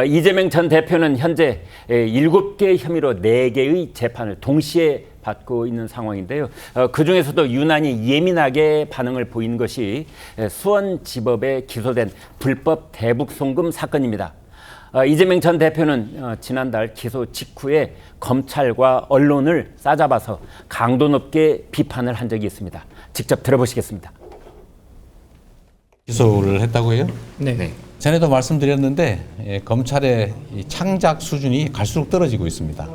이재명 전 대표는 현재 7개 혐의로 4개의 재판을 동시에 받고 있는 상황인데요. 그중에서도 유난히 예민하게 반응을 보인 것이 수원지법에 기소된 불법 대북송금 사건입니다. 이재명 전 대표는 지난달 기소 직후에 검찰과 언론을 싸잡아서 강도 높게 비판을 한 적이 있습니다. 직접 들어보시겠습니다. 기소를 했다고요? 네. 전에도 말씀드렸는데 검찰의 이 창작 수준이 갈수록 떨어지고 있습니다.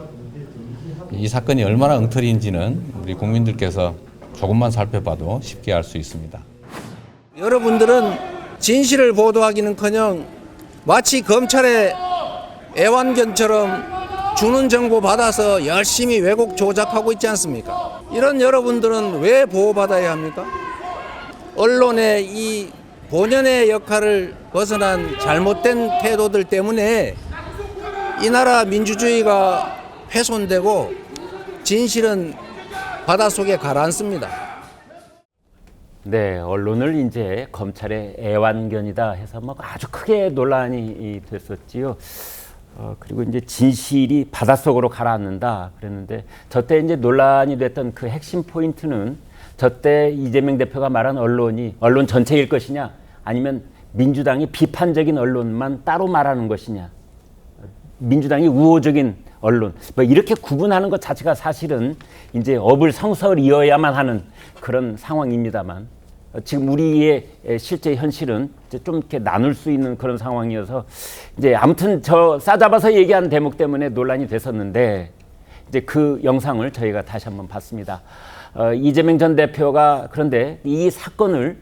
이 사건이 얼마나 엉터리인지는 우리 국민들께서 조금만 살펴봐도 쉽게 알 수 있습니다. 여러분들은 진실을 보도하기는커녕 마치 검찰의 애완견처럼 주는 정보 받아서 열심히 왜곡 조작하고 있지 않습니까? 이런 여러분들은 왜 보호받아야 합니까? 언론의 이 본연의 역할을 벗어난 잘못된 태도들 때문에 이 나라 민주주의가 훼손되고 진실은 바닷속에 가라앉습니다. 네, 언론을 이제 검찰의 애완견이다 해서 뭐 아주 크게 논란이 됐었지요. 그리고 이제 진실이 바닷속으로 가라앉는다 그랬는데 저때 이제 논란이 됐던 그 핵심 포인트는 저때 이재명 대표가 말한 언론이 언론 전체일 것이냐 아니면 민주당이 비판적인 언론만 따로 말하는 것이냐 민주당이 우호적인 언론 뭐 이렇게 구분하는 것 자체가 사실은 이제 어불성설이어야만 하는 그런 상황입니다만 지금 우리의 실제 현실은 이제 좀 이렇게 나눌 수 있는 그런 상황이어서 이제 아무튼 저 싸잡아서 얘기한 대목 때문에 논란이 됐었는데 이제 그 영상을 저희가 다시 한번 봤습니다. 이재명 전 대표가 그런데 이 사건을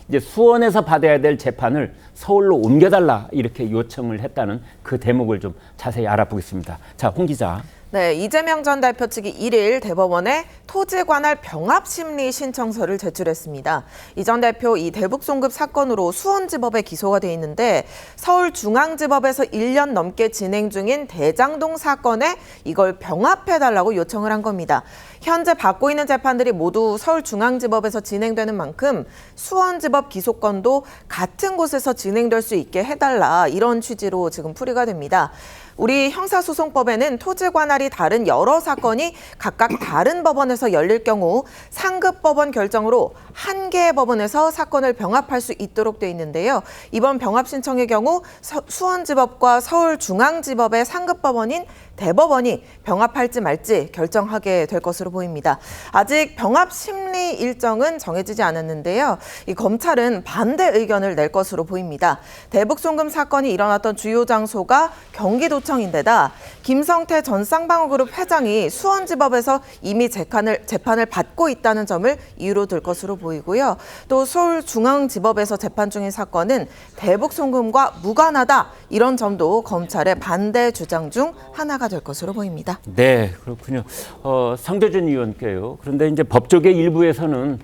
이제 수원에서 받아야 될 재판을 서울로 옮겨달라 이렇게 요청을 했다는 그 대목을 좀 자세히 알아보겠습니다. 자, 홍 기자. 네, 이재명 전 대표 측이 1일 대법원에 토지 관할 병합 심리 신청서를 제출했습니다. 이 전 대표 이 대북송금 사건으로 수원지법에 기소가 돼 있는데 서울중앙지법에서 1년 넘게 진행 중인 대장동 사건에 이걸 병합해달라고 요청을 한 겁니다. 현재 받고 있는 재판들이 모두 서울중앙지법에서 진행되는 만큼 수원지법 기소건도 같은 곳에서 진행될 수 있게 해달라 이런 취지로 지금 풀이가 됩니다. 우리 형사소송법에는 토지 관할이 다른 여러 사건이 각각 다른 법원에서 열릴 경우 상급 법원 결정으로 한 개의 법원에서 사건을 병합할 수 있도록 돼 있는데요. 이번 병합 신청의 경우 수원지법과 서울중앙지법의 상급 법원인 대법원이 병합할지 말지 결정하게 될 것으로 보입니다. 아직 병합 심리 일정은 정해지지 않았는데요. 이 검찰은 반대 의견을 낼 것으로 보입니다. 대북송금 사건이 일어났던 주요 장소가 경기도청인데다 김성태 전 쌍방울그룹 회장이 수원지법에서 이미 재판을 받고 있다는 점을 이유로 들 것으로 보이고요. 또 서울중앙지법에서 재판 중인 사건은 대북송금과 무관하다 이런 점도 검찰의 반대 주장 중 하나가 될 것으로 보입니다. 네, 그렇군요. 상대준 의원께요. 그런데 이제 법조계 일부에서는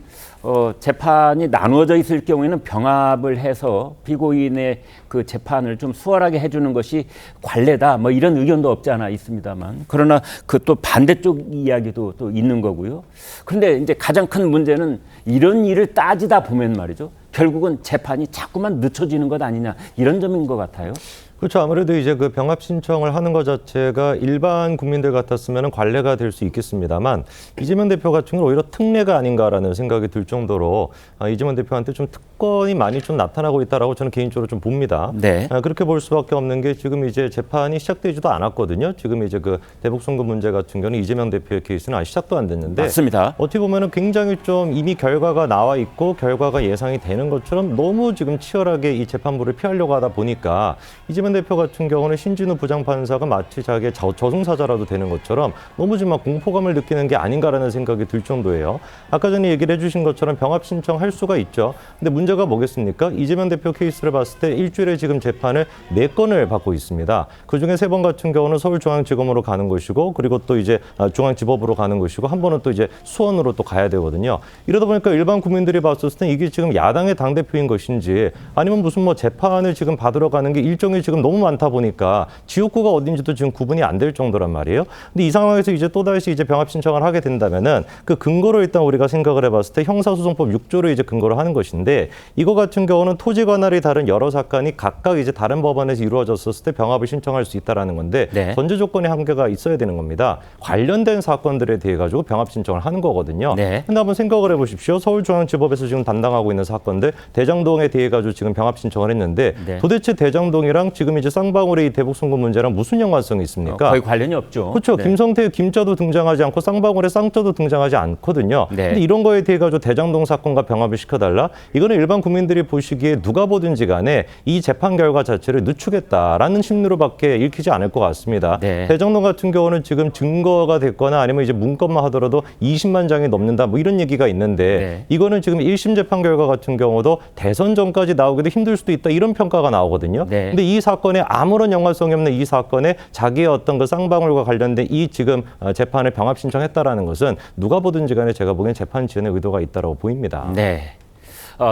재판이 나누어져 있을 경우에는 병합을 해서 피고인의 그 재판을 좀 수월하게 해주는 것이 관례다. 뭐 이런 의견도 없지 않아 있습니다만 그러나 그 또 반대쪽 이야기도 또 있는 거고요. 그런데 이제 가장 큰 문제는 이런 일을 따지다 보면 말이죠. 결국은 재판이 자꾸만 늦춰지는 것 아니냐 이런 점인 것 같아요. 그렇죠. 아무래도 이제 그 병합 신청을 하는 것 자체가 일반 국민들 같았으면 관례가 될 수 있겠습니다만 이재명 대표 같은 경우는 오히려 특례가 아닌가라는 생각이 들 정도로 이재명 대표한테 좀 특권이 많이 좀 나타나고 있다라고 저는 개인적으로 좀 봅니다. 네. 그렇게 볼 수밖에 없는 게 지금 이제 재판이 시작되지도 않았거든요. 지금 이제 그 대북송금 문제 같은 경우는 이재명 대표의 케이스는 아직 시작도 안 됐는데 맞습니다. 어떻게 보면은 굉장히 좀 이미 결과가 나와 있고 결과가 예상이 되는 것처럼 너무 지금 치열하게 이 재판부를 피하려고 하다 보니까 이재명 대표 같은 경우는 신진우 부장판사가 마치 자기의 저승사자라도 되는 것처럼 너무 지금 막 공포감을 느끼는 게 아닌가라는 생각이 들 정도예요. 아까 전에 얘기를 해주신 것처럼 병합 신청할 수가 있죠. 근데 문제가 뭐겠습니까? 이재명 대표 케이스를 봤을 때 일주일에 지금 재판을 4건을 받고 있습니다. 그중에 3번 같은 경우는 서울중앙지검으로 가는 것이고 그리고 또 이제 중앙지법으로 가는 것이고 한 번은 또 이제 수원으로 또 가야 되거든요. 이러다 보니까 일반 국민들이 봤을 때 이게 지금 야당의 당대표인 것인지 아니면 무슨 뭐 재판을 지금 받으러 가는 게 일종의 지금 지금 너무 많다 보니까 지역구가 어딘지도 지금 구분이 안 될 정도란 말이에요. 근데 이 상황에서 이제 또다시 이제 병합 신청을 하게 된다면은 그 근거로 일단 우리가 생각을 해봤을 때 형사소송법 6조를 이제 근거로 하는 것인데 이거 같은 경우는 토지 관할이 다른 여러 사건이 각각 이제 다른 법원에서 이루어졌었을 때 병합을 신청할 수 있다라는 건데 네. 전제 조건의 한계가 있어야 되는 겁니다. 관련된 사건들에 대해 가지고 병합 신청을 하는 거거든요. 네. 근데 한번 생각을 해보십시오. 서울중앙지법에서 지금 담당하고 있는 사건들 대장동에 대해 가지고 지금 병합 신청을 했는데 네. 도대체 대장동이랑 지금 이제 쌍방울의 이 대북 송금 문제랑 무슨 연관성이 있습니까? 거의 관련이 없죠. 그렇죠. 네. 김성태의 김자도 등장하지 않고 쌍방울의 쌍자도 등장하지 않거든요. 네. 근데 이런 거에 대해 가지고 대장동 사건과 병합을 시켜달라? 이거는 일반 국민들이 보시기에 누가 보든지 간에 이 재판 결과 자체를 늦추겠다라는 심리로밖에 읽히지 않을 것 같습니다. 네. 대장동 같은 경우는 지금 증거가 됐거나 아니면 이제 문건만 하더라도 20만 장이 넘는다 뭐 이런 얘기가 있는데 네. 이거는 지금 1심 재판 결과 같은 경우도 대선 전까지 나오기도 힘들 수도 있다 이런 평가가 나오거든요. 네. 근데 이 사건에 아무런 연관성이 없는 이 사건에 자기의 어떤 그 쌍방울과 관련된 이 지금 재판을 병합 신청했다라는 것은 누가 보든지 간에 제가 보기엔 재판 지연의 의도가 있다라고 보입니다. 네.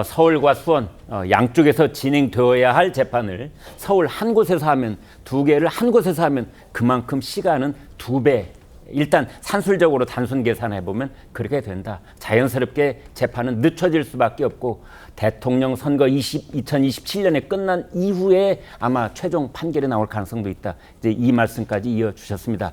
서울과 수원 양쪽에서 진행되어야 할 재판을 서울 한 곳에서 하면 두 개를 한 곳에서 하면 그만큼 시간은 2배. 일단 산술적으로 단순 계산해 보면 그렇게 된다. 자연스럽게 재판은 늦춰질 수밖에 없고 대통령 선거 2027년에 끝난 이후에 아마 최종 판결이 나올 가능성도 있다. 이제 이 말씀까지 이어주셨습니다.